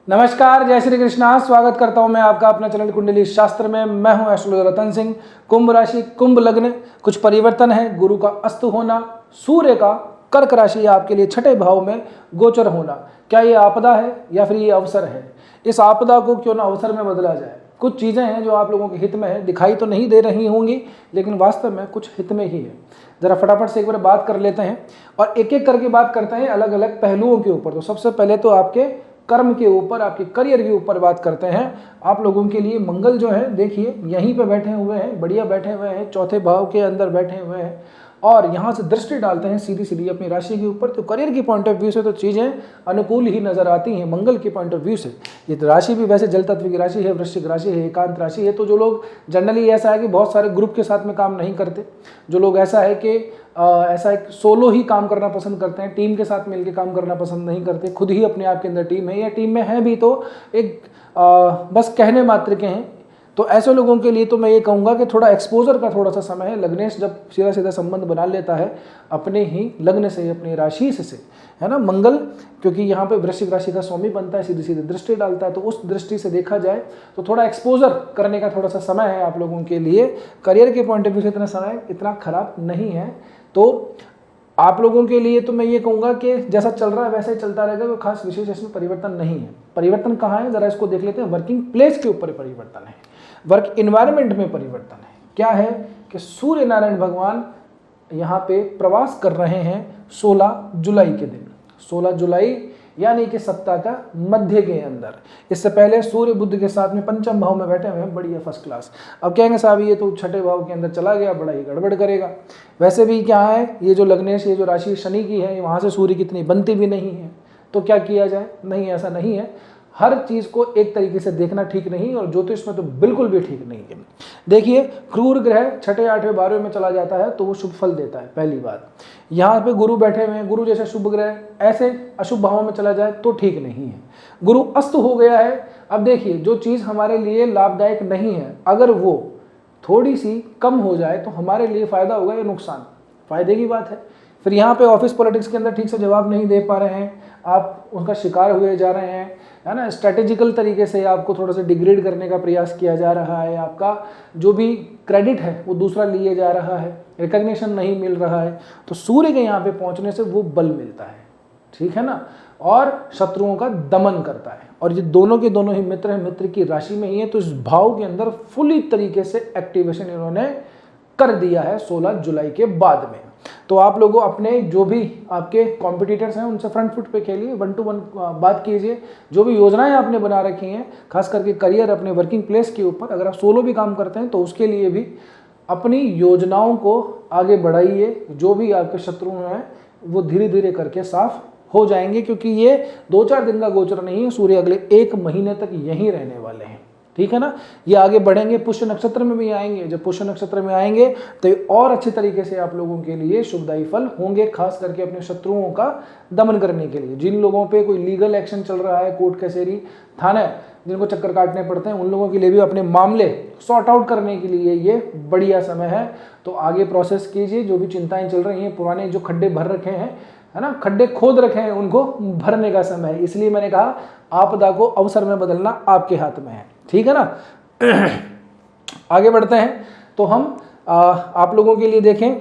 नमस्कार, जय श्री कृष्णा। स्वागत करता हूं मैं आपका अपना चैनल कुंडली शास्त्र में। मैं हूं एस्ट्रोलॉजर रतन सिंह। कुंभ राशि, कुंभ लग्न, कुछ परिवर्तन है। गुरु का अस्त होना, सूर्य का कर्क राशि आपके लिए छठे भाव में गोचर होना, क्या ये आपदा है या फिर ये अवसर है? इस आपदा को क्यों ना अवसर में बदला जाए। कुछ चीज़ें हैं जो आप लोगों के हित में है, दिखाई तो नहीं दे रही होंगी लेकिन वास्तव में कुछ हित में ही है। ज़रा फटाफट से एक बार बात कर लेते हैं और एक एक करके बात करते हैं अलग अलग पहलुओं के ऊपर। तो सबसे पहले तो आपके कर्म के ऊपर, आपके करियर के ऊपर बात करते हैं। आप लोगों के लिए मंगल जो है, देखिए यहीं पे बैठे हुए हैं, बढ़िया बैठे हुए हैं, चौथे भाव के अंदर बैठे हुए हैं और यहाँ से दृष्टि डालते हैं सीधी सीधी अपनी राशि के ऊपर। तो करियर की पॉइंट ऑफ व्यू से तो चीज़ें अनुकूल ही नजर आती हैं मंगल की पॉइंट ऑफ व्यू से। ये तो राशि भी वैसे जल तत्व की राशि है, वृश्चिक राशि है, एकांत राशि है। तो जो लोग जनरली ऐसा है कि बहुत सारे ग्रुप के साथ में काम नहीं करते, जो लोग ऐसा है कि ऐसा एक सोलो ही काम करना पसंद करते हैं, टीम के साथ मिलकर काम करना पसंद नहीं करते, खुद ही अपने आप के अंदर टीम है या टीम में है भी तो एक बस कहने मात्र के हैं, तो ऐसे लोगों के लिए तो मैं ये कहूँगा कि थोड़ा एक्सपोजर का थोड़ा सा समय है। लग्नेश जब सीधा सीधा संबंध बना लेता है अपने ही लग्न से, अपनी राशि से, है ना, मंगल, क्योंकि यहाँ पे वृश्चिक राशि का स्वामी बनता है, सीधी सीधी दृष्टि डालता है, तो उस दृष्टि से देखा जाए तो थोड़ा एक्सपोजर करने का थोड़ा सा समय है आप लोगों के लिए। करियर के पॉइंट ऑफ व्यू से इतना समय इतना खराब नहीं है। तो आप लोगों के लिए तो मैं ये कहूँगा कि जैसा चल रहा है वैसा ही चलता रहेगा, कोई खास विशेष इसमें परिवर्तन नहीं है। परिवर्तन कहाँ है, जरा इसको देख लेते हैं। वर्किंग प्लेस के ऊपर परिवर्तन है, वर्क इन्वायरमेंट में परिवर्तन है। क्या है कि सूर्य नारायण भगवान यहाँ पे प्रवास कर रहे हैं 16 जुलाई के दिन, 16 जुलाई यानी कि सप्ताह का मध्य के अंदर। इससे पहले सूर्य बुध के साथ में पंचम भाव में बैठे हुए हैं, बढ़िया फर्स्ट क्लास। अब कहेंगे साहब ये तो छठे भाव के अंदर चला गया, बड़ा ही गड़बड़ करेगा। वैसे भी क्या है, ये जो लग्नेश, ये जो राशि शनि की है, वहाँ से सूर्य की इतनी बनती भी नहीं है, तो क्या किया जाए? नहीं, ऐसा नहीं है। हर चीज़ को एक तरीके से देखना ठीक नहीं, और ज्योतिष में तो बिल्कुल भी ठीक नहीं है। देखिए, क्रूर ग्रह छठे, आठवें, 12वें में चला जाता है तो वो शुभ फल देता है, पहली बात। यहाँ पे गुरु बैठे हुए हैं, गुरु जैसे शुभ ग्रह ऐसे अशुभ भावों में चला जाए तो ठीक नहीं है। गुरु अस्त हो गया है। अब देखिए, जो चीज़ हमारे लिए लाभदायक नहीं है, अगर वो थोड़ी सी कम हो जाए तो हमारे लिए फायदा होगा या नुकसान? फायदे की बात है। फिर यहाँ पे ऑफिस पॉलिटिक्स के अंदर ठीक से जवाब नहीं दे पा रहे हैं, आप उसका शिकार हुए जा रहे हैं, है ना। स्ट्रेटेजिकल तरीके से आपको थोड़ा सा डिग्रेड करने का प्रयास किया जा रहा है, आपका जो भी क्रेडिट है वो दूसरा लिए जा रहा है, रिकग्निशन नहीं मिल रहा है। तो सूर्य के यहाँ पे पहुँचने से वो बल मिलता है, ठीक है ना, और शत्रुओं का दमन करता है। और ये दोनों के दोनों ही मित्र हैं, मित्र की राशि में ही है, तो इस भाव के अंदर फुली तरीके से एक्टिवेशन इन्होंने कर दिया है 16 जुलाई के बाद में। तो आप लोगों अपने जो भी आपके कॉम्पिटिटर्स हैं उनसे फ्रंट फुट पे खेलिए, 1 to 1 बात कीजिए। जो भी योजनाएं आपने बना रखी हैं, खास करके करियर, अपने वर्किंग प्लेस के ऊपर, अगर आप सोलो भी काम करते हैं तो उसके लिए भी अपनी योजनाओं को आगे बढ़ाइए। जो भी आपके शत्रु हैं वो धीरे धीरे करके साफ हो जाएंगे, क्योंकि ये 2-4 दिन का गोचर नहीं है। सूर्य अगले 1 महीने तक यहीं रहने वाले हैं, ठीक है ना। ये आगे बढ़ेंगे, पुष्य नक्षत्र में भी आएंगे। जब पुष्य नक्षत्र में आएंगे तो ये और अच्छे तरीके से आप लोगों के लिए शुभदायी फल होंगे, खास करके अपने शत्रुओं का दमन करने के लिए। जिन लोगों पे कोई लीगल एक्शन चल रहा है, कोर्ट कचहरी थाने जिनको चक्कर काटने पड़ते हैं, उन लोगों के लिए भी अपने मामले सॉर्ट आउट करने के लिए ये बढ़िया समय है। तो आगे प्रोसेस कीजिए। जो भी चिंताएं चल रही हैं, पुराने जो खड्डे भर रखे हैं, है ना, खड्डे खोद रखे हैं, उनको भरने का समय है। इसलिए मैंने कहा आपदा को अवसर में बदलना आपके हाथ में है, ठीक है ना। आगे बढ़ते हैं तो हम आप लोगों के लिए देखें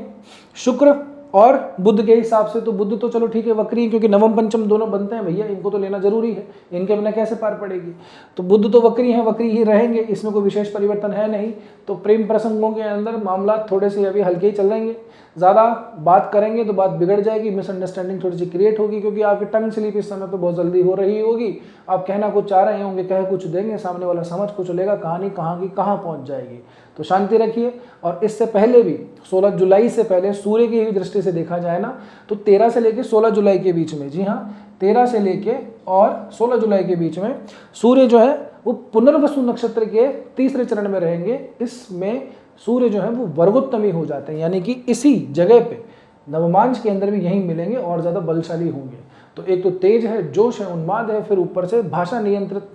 शुक्र और बुध के हिसाब से। तो बुध तो चलो ठीक है, वक्री है, क्योंकि नवम पंचम दोनों बनते हैं भैया, इनको तो लेना जरूरी है, इनके बिना कैसे पार पड़ेगी। तो बुध तो वक्री है, वक्री ही रहेंगे, इसमें कोई विशेष परिवर्तन है नहीं। तो प्रेम प्रसंगों के अंदर मामला थोड़े से अभी हल्के ही चल रहेंगे। ज़्यादा बात करेंगे तो बात बिगड़ जाएगी, मिसअंडरस्टैंडिंग थोड़ी सी क्रिएट होगी, क्योंकि आपकी टंग स्लिप इस समय पे बहुत जल्दी हो रही होगी। आप कहना कुछ चाह रहे होंगे, कह कुछ देंगे, सामने वाला समझ कुछ लेगा, कहानी कहाँ की कहाँ पहुँच जाएगी। तो शांति रखिए। और इससे पहले भी 16 जुलाई से पहले सूर्य की ही दृष्टि से देखा जाए ना, तो 13 से लेकर 16 जुलाई के बीच में, जी हाँ, 13 से लेके और 16 जुलाई के बीच में सूर्य जो है वो पुनर्वसु नक्षत्र के तीसरे चरण में रहेंगे। इसमें सूर्य जो है वो वर्गोत्तमी हो जाते हैं, यानी कि इसी जगह पे नवमांश के अंदर भी यहीं मिलेंगे और ज़्यादा बलशाली होंगे। तो एक तो तेज है, जोश है, उन्माद है, फिर ऊपर से भाषा नियंत्रित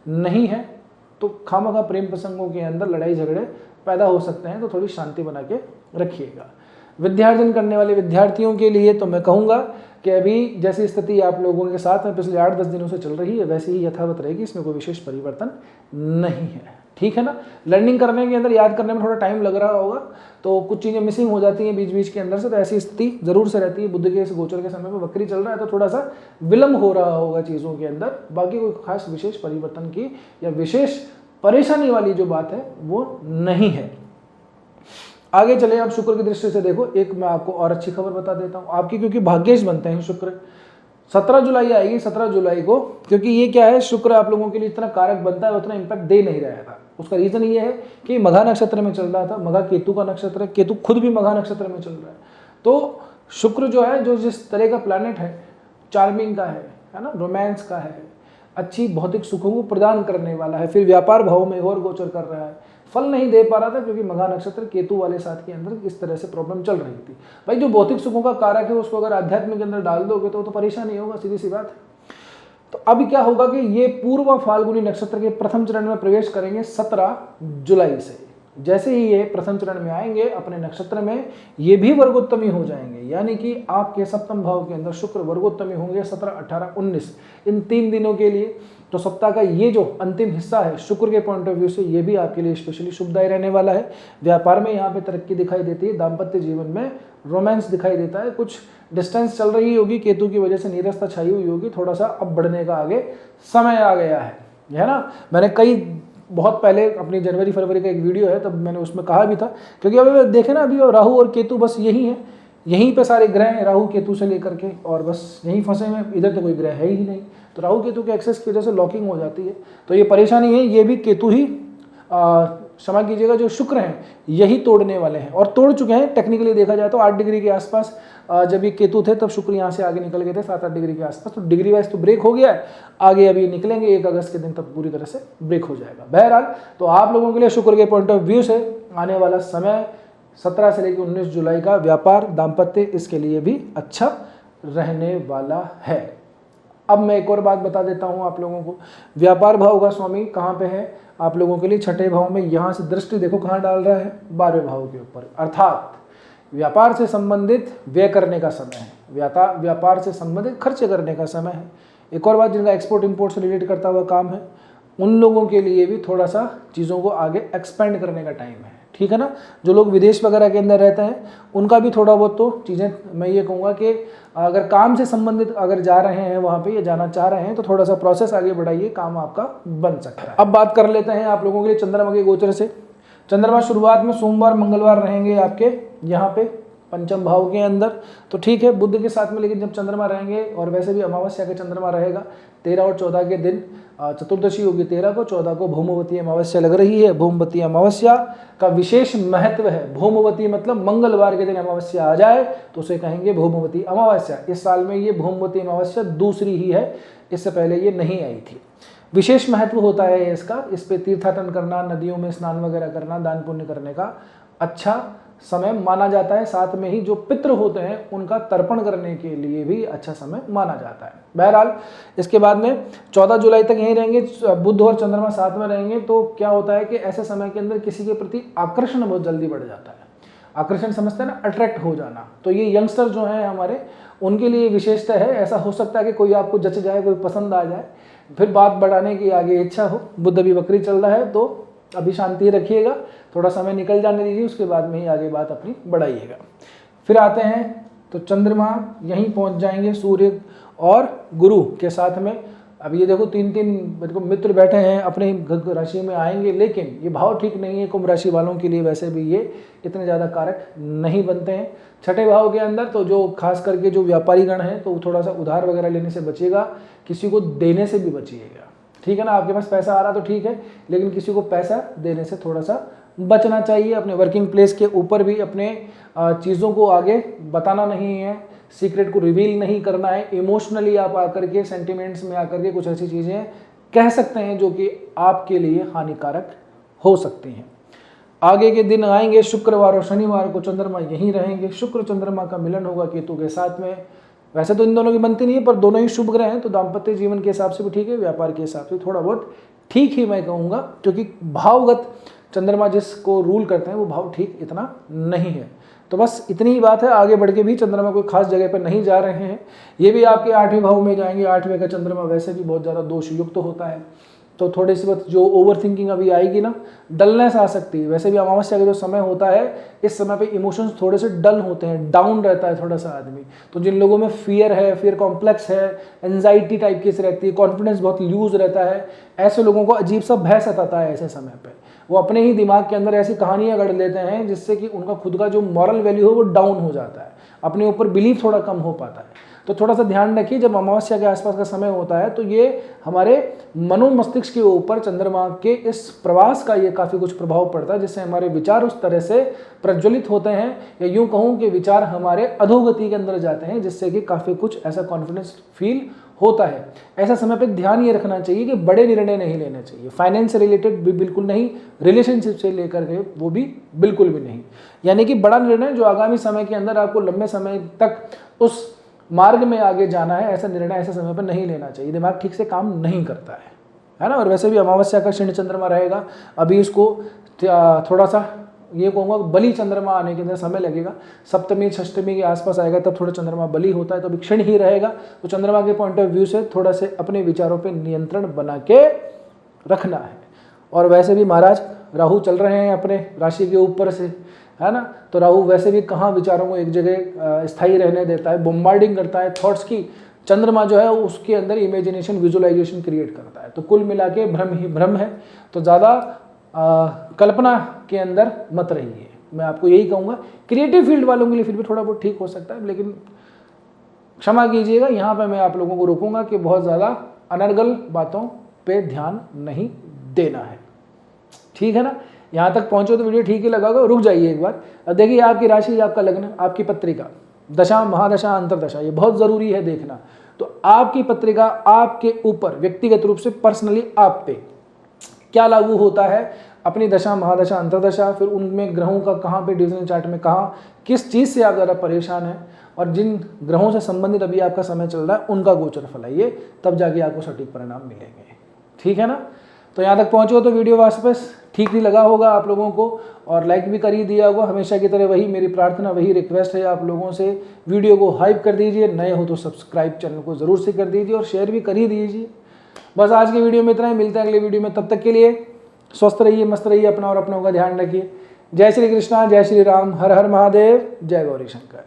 नहीं है, तो खामखा प्रेम प्रसंगों के अंदर लड़ाई झगड़े पैदा हो सकते हैं। तो थोड़ी शांति बना के रखिएगा। विद्यार्जन करने वाले विद्यार्थियों के लिए तो मैं कहूँगा कि अभी जैसी स्थिति आप लोगों के साथ में पिछले 8-10 दिनों से चल रही है वैसे ही यथावत रहेगी, इसमें कोई विशेष परिवर्तन नहीं है। ठीक है ना। लर्निंग करने के अंदर याद करने में थोड़ा टाइम लग रहा होगा, तो कुछ चीज़ें मिसिंग हो जाती हैं बीच बीच के अंदर से, तो ऐसी स्थिति जरूर से रहती है। बुध के इस गोचर के समय में वक्री चल रहा है तो थोड़ा सा विलंब हो रहा होगा चीज़ों के अंदर, बाकी कोई खास विशेष परिवर्तन की या विशेष परेशानी वाली जो बात है वो नहीं है। आगे चले, आप शुक्र की दृष्टि से देखो, एक मैं आपको और अच्छी खबर बता देता हूँ आपकी, क्योंकि भाग्येश बनते हैं शुक्र। 17 जुलाई आएगी, 17 जुलाई को, क्योंकि ये क्या है, शुक्र आप लोगों के लिए इतना कारक बनता है, उतना इंपैक्ट दे नहीं रहा था। उसका रीजन ये है कि मघा नक्षत्र में चल रहा था, मघा केतु का नक्षत्र है, केतु खुद भी मघा नक्षत्र में चल रहा है। तो शुक्र जो है, जो जिस तरह का प्लैनेट है, चार्मिंग का है ना, रोमांस का है, अच्छी भौतिक सुखों को प्रदान करने वाला है, फिर व्यापार भाव में और गोचर कर रहा है। फल नहीं दे पा रहा था क्योंकि मघा नक्षत्र केतु वाले साथ के अंदर इस तरह से प्रॉब्लम चल रही थी। भाई जो भौतिक सुखों का कारक है उसको अगर आध्यात्म के अंदर डाल दोगे तो परेशानी होगा, सीधी सी बात है। तो अभी क्या होगा कि ये पूर्व फाल्गुनी नक्षत्र के प्रथम चरण में प्रवेश करेंगे 17 जुलाई से। जैसे ही ये प्रथम चरण में आएंगे अपने नक्षत्र में, ये भी वर्गोत्तमी हो जाएंगे, यानी कि आपके सप्तम भाव के अंदर शुक्र वर्गोत्तमी होंगे 17, 18, 19 इन 3 दिनों के लिए। तो सप्ताह का ये जो अंतिम हिस्सा है शुक्र के पॉइंट ऑफ व्यू से ये भी आपके लिए स्पेशली शुभदायी रहने वाला है। व्यापार में यहाँ पे तरक्की दिखाई देती है, दाम्पत्य जीवन में रोमांस दिखाई देता है, कुछ डिस्टेंस चल रही होगी, केतु की वजह से नीरसता छाई हुई होगी, थोड़ा सा अब बढ़ने का आगे समय आ गया है ना। मैंने बहुत पहले अपनी जनवरी फरवरी का एक वीडियो है, तब मैंने उसमें कहा भी था, क्योंकि अभी देखें ना, अभी राहु और केतु बस यही है, यहीं पे सारे ग्रह हैं, राहु केतु से लेकर के, और बस यहीं फंसे हुए, इधर तो कोई ग्रह है ही नहीं। तो राहु केतु के एक्सेस की वजह से लॉकिंग हो जाती है, तो ये परेशानी है, ये भी केतु ही क्षमा कीजिएगा जो शुक्र हैं यही तोड़ने वाले हैं, और तोड़ चुके हैं। टेक्निकली देखा जाए तो 8 डिग्री के आसपास जब ये केतु थे तब शुक्र यहाँ से आगे निकल गए थे 7-8 डिग्री के आसपास, तो डिग्री वाइज तो ब्रेक हो गया है, आगे अभी निकलेंगे 1 अगस्त के दिन तब पूरी तरह से ब्रेक हो जाएगा। बहरहाल तो आप लोगों के लिए शुक्र के पॉइंट ऑफ व्यू से आने वाला समय 17 से लेकर 19 जुलाई का व्यापार दाम्पत्य इसके लिए भी अच्छा रहने वाला है। अब मैं एक और बात बता देता हूँ आप लोगों को, व्यापार भाव का स्वामी कहाँ पे है आप लोगों के लिए, छठे भाव में। यहाँ से दृष्टि देखो कहाँ डाल रहा है, 12वें भाव के ऊपर, अर्थात व्यापार से संबंधित व्यय करने का समय है, व्यापार से संबंधित खर्चे करने का समय है। एक और बात, जिनका एक्सपोर्ट इंपोर्ट से रिलेटेड करता हुआ काम है उन लोगों के लिए भी थोड़ा सा चीज़ों को आगे एक्सपेंड करने का टाइम है, ठीक है ना। जो लोग विदेश वगैरह के अंदर रहते हैं उनका भी थोड़ा बहुत तो चीज़ें, मैं ये कहूँगा कि अगर काम से संबंधित अगर जा रहे हैं वहाँ पे या जाना चाह रहे हैं तो थोड़ा सा प्रोसेस आगे बढ़ाइए, काम आपका बन सकता है। अब बात कर लेते हैं आप लोगों के लिए चंद्रमा के गोचर से। चंद्रमा शुरुआत में सोमवार मंगलवार रहेंगे आपके यहाँ पे पंचम भाव के अंदर, तो ठीक है बुध के साथ में, लेकिन जब चंद्रमा रहेंगे, और वैसे भी अमावस्या का चंद्रमा रहेगा 13 और 14 के दिन, चतुर्दशी होगी 13 को, 14 को भौमवती अमावस्या लग रही है। भौमवती अमावस्या का विशेष महत्व है, भौमवती मतलब मंगलवार के दिन अमावस्या आ जाए तो उसे कहेंगे भौमवती अमावस्या। इस साल में ये भौमवती अमावस्या दूसरी ही है, इससे पहले ये नहीं आई थी। विशेष महत्व होता है इसका, इस पे तीर्थाटन करना, नदियों में स्नान वगैरह करना, दान पुण्य करने का अच्छा समय माना जाता है। साथ में ही जो पितृ होते हैं उनका तर्पण करने के लिए भी अच्छा समय माना जाता है। बहरहाल इसके बाद में 14 जुलाई तक यहीं रहेंगे, बुध और चंद्रमा साथ में रहेंगे, तो क्या होता है कि ऐसे समय के अंदर किसी के प्रति आकर्षण बहुत जल्दी बढ़ जाता है। आकर्षण समझते हैं ना, अट्रैक्ट हो जाना, तो ये यंगस्टर जो हैं हमारे उनके लिए विशेषता है। ऐसा हो सकता है कि कोई आपको जच जाए, कोई पसंद आ जाए, फिर बात बढ़ाने की आगे इच्छा हो। बुध अभी वक्री चल रहा है तो अभी शांति रखिएगा, थोड़ा समय निकल जाने दीजिए, उसके बाद में ही आगे बात अपनी बढ़ाइएगा। फिर आते हैं तो चंद्रमा यहीं पहुंच जाएंगे सूर्य और गुरु के साथ में। अब ये देखो 3 मित्र बैठे हैं अपने राशि में आएंगे, लेकिन ये भाव ठीक नहीं है कुंभ राशि वालों के लिए, वैसे भी ये इतने ज़्यादा कारक नहीं बनते हैं। छठे भाव के अंदर तो जो खास करके जो व्यापारी गण हैं तो थोड़ा सा उधार वगैरह लेने से बचिएगा, किसी को देने से भी बचिएगा, ठीक है ना। आपके पास पैसा आ रहा तो ठीक है, लेकिन किसी को पैसा देने से थोड़ा सा बचना चाहिए। अपने वर्किंग प्लेस के ऊपर भी अपने चीज़ों को आगे बताना नहीं है, सीक्रेट को रिवील नहीं करना है। इमोशनली आप आकर के, सेंटिमेंट्स में आकर के कुछ ऐसी चीज़ें कह सकते हैं जो कि आपके लिए हानिकारक हो सकती हैं। आगे के दिन आएंगे, शुक्रवार और शनिवार को चंद्रमा यहीं रहेंगे। शुक्र चंद्रमा का मिलन होगा केतु के साथ में। वैसे तो इन दोनों की बनती नहीं है, पर दोनों ही शुभ ग्रह हैं, तो दाम्पत्य जीवन के हिसाब से भी ठीक है, व्यापार के हिसाब से थोड़ा बहुत ठीक ही मैं कहूँगा, क्योंकि भावगत चंद्रमा जिसको रूल करते हैं वो भाव ठीक इतना नहीं है। तो बस इतनी ही बात है, आगे बढ़ के भी चंद्रमा कोई खास जगह पर नहीं जा रहे हैं। ये भी आपके 8वें भाव में जाएंगे। 8वें का चंद्रमा वैसे भी बहुत ज़्यादा दोष युक्त होता है, तो थोड़ी सी बात जो ओवर थिंकिंग अभी आएगी ना, डलनेस आ सकती है। वैसे भी अमावस्या का जो समय होता है, इस समय पे इमोशंस थोड़े से डल होते हैं, डाउन रहता है थोड़ा सा आदमी। तो जिन लोगों में फियर है, फियर कॉम्प्लेक्स है, एंजाइटी टाइप की रहती है, कॉन्फिडेंस बहुत लूज रहता है, ऐसे लोगों को अजीब सा भय सताता है ऐसे समय पे। वो अपने ही दिमाग के अंदर ऐसी कहानियां गढ़ लेते हैं जिससे कि उनका खुद का जो मॉरल वैल्यू है वो डाउन हो जाता है, अपने ऊपर बिलीव थोड़ा कम हो पाता है। तो थोड़ा सा ध्यान रखिए, जब अमावस्या के आसपास का समय होता है तो ये हमारे मनो मस्तिष्क के ऊपर चंद्रमा के इस प्रवास का ये काफ़ी कुछ प्रभाव पड़ता है, जिससे हमारे विचार उस तरह से प्रज्वलित होते हैं, या यूं कहूँ कि विचार हमारे अधोगति के अंदर जाते हैं, जिससे कि काफ़ी कुछ ऐसा कॉन्फिडेंस फील होता है। ऐसा समय पे ध्यान ये रखना चाहिए कि बड़े निर्णय नहीं लेने चाहिए, फाइनेंस से रिलेटेड भी बिल्कुल नहीं, रिलेशनशिप से लेकर के वो भी बिल्कुल भी नहीं। यानी कि बड़ा निर्णय जो आगामी समय के अंदर आपको लंबे समय तक उस मार्ग में आगे जाना है, ऐसा निर्णय ऐसे समय पर नहीं लेना चाहिए, दिमाग ठीक से काम नहीं करता है ना। और वैसे भी अमावस्या का क्षीण चंद्रमा रहेगा, अभी इसको थोड़ा सा ये कहूँगा बली चंद्रमा आने के अंदर समय लगेगा। सप्तमी षष्टमी के आसपास आएगा तब थोड़ा चंद्रमा बली होता है, तो अभी क्षीण ही रहेगा। तो चंद्रमा के पॉइंट ऑफ व्यू से थोड़ा से अपने विचारों पे नियंत्रण बना के रखना है। और वैसे भी महाराज राहु चल रहे हैं अपने राशि के ऊपर से, है ना, तो राहु वैसे भी कहाँ विचारों को एक जगह स्थायी रहने देता है, बॉम्बार्डिंग करता है थॉट्स की। चंद्रमा जो है उसके अंदर इमेजिनेशन, विजुअलाइजेशन क्रिएट करता है। तो कुल मिला के भ्रम ही भ्रम है, तो ज़्यादा कल्पना के अंदर मत रहिए, मैं आपको यही कहूँगा। क्रिएटिव फील्ड वालों के लिए फिर भी थोड़ा बहुत ठीक हो सकता है, लेकिन क्षमा कीजिएगा, यहाँ पे मैं आप लोगों को रोकूंगा कि बहुत ज़्यादा अनर्गल बातों पे ध्यान नहीं देना है, ठीक है ना। यहाँ तक पहुँचो तो वीडियो ठीक ही लगा होगा, रुक जाइए एक बार। अब देखिए आपकी राशि, आपका लग्न, आपकी पत्रिका, दशा, महादशा, अंतरदशा, ये बहुत ज़रूरी है देखना। तो आपकी पत्रिका आपके ऊपर व्यक्तिगत रूप से पर्सनली आप पे क्या लागू होता है, अपनी दशा, महादशा, अंतरदशा, फिर उनमें ग्रहों का कहाँ पे डिवीजन चार्ट में कहाँ किस चीज़ से आप ज़्यादा परेशान हैं, और जिन ग्रहों से संबंधित अभी आपका समय चल रहा है उनका गोचर फलाइए, तब जाके आपको सटीक परिणाम मिलेंगे, ठीक है ना। तो यहाँ तक पहुँचो तो वीडियो वापस ठीक नहीं लगा होगा आप लोगों को, और लाइक भी कर ही दिया होगा। हमेशा की तरह वही मेरी प्रार्थना, वही रिक्वेस्ट है आप लोगों से, वीडियो को हाइप कर दीजिए, नए हो तो सब्सक्राइब चैनल को ज़रूर से कर दीजिए और शेयर भी कर ही दीजिए। बस आज की वीडियो में इतना ही, मिलते हैं अगले वीडियो में, तब तक के लिए स्वस्थ रहिए, मस्त रहिए, अपना और अपनों का ध्यान रखिए। जय श्री कृष्णा, जय श्री राम, हर हर महादेव, जय गौरी शंकर।